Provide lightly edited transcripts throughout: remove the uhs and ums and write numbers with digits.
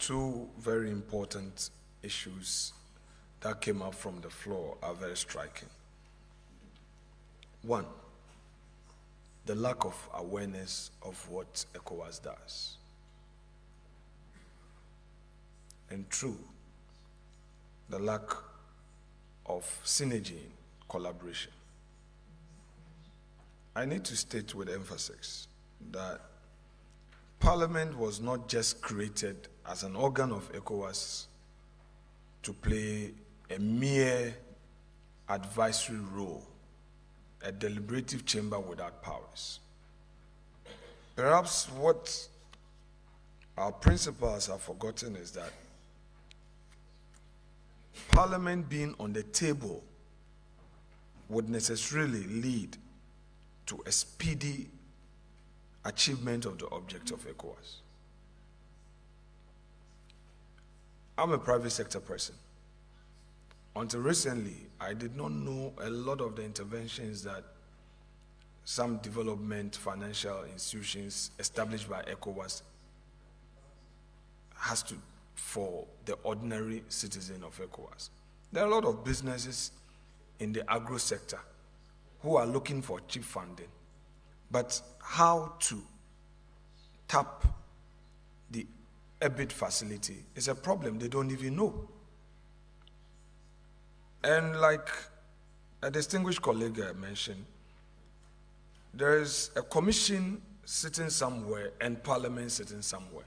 two very important issues that came up from the floor are very striking. One, the lack of awareness of what ECOWAS does. And two, the lack of synergy, collaboration. I need to state with emphasis that Parliament was not just created as an organ of ECOWAS to play a mere advisory role, a deliberative chamber without powers. Perhaps what our principals have forgotten is that Parliament being on the table would necessarily lead to a speedy achievement of the object of ECOWAS. I'm a private sector person. Until recently, I did not know a lot of the interventions that some development financial institutions established by ECOWAS has to for the ordinary citizen of ECOWAS. There are a lot of businesses in the agro sector who are looking for cheap funding, but how to tap the EBIT facility is a problem they don't even know. And like a distinguished colleague mentioned, there is a commission sitting somewhere and Parliament sitting somewhere.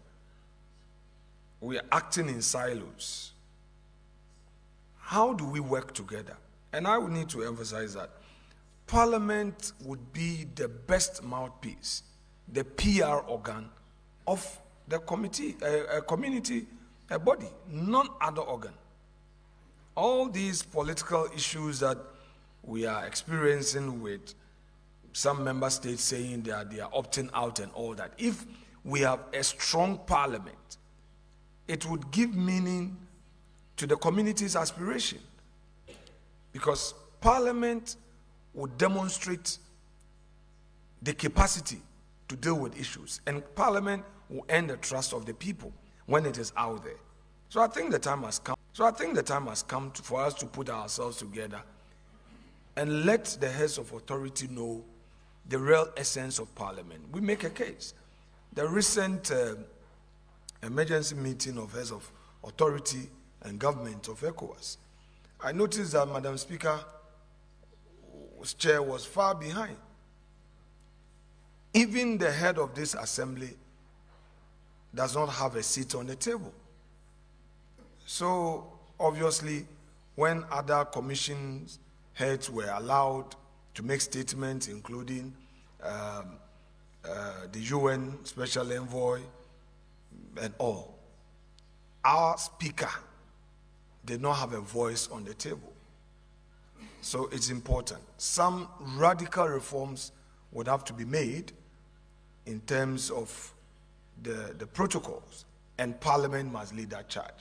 We are acting in silos. How do we work together? And I would need to emphasize that Parliament would be the best mouthpiece, the PR organ of the committee, a community, a body, none other organ. All these political issues that we are experiencing with some member states saying they are opting out and all that, if we have a strong Parliament, it would give meaning to the community's aspiration, because Parliament would demonstrate the capacity to deal with issues, and Parliament will earn the trust of the people when it is out there. So I think the time has come. For us to put ourselves together and let the heads of authority know the real essence of Parliament. We make a case. The recent emergency meeting of heads of authority and government of ECOWAS, I noticed that Madam Speaker's chair was far behind. Even the head of this assembly does not have a seat on the table. So obviously, when other commissions heads were allowed to make statements, including the UN Special Envoy and all, our speaker did not have a voice on the table. So it's important. Some radical reforms would have to be made in terms of the protocols, and Parliament must lead that charge.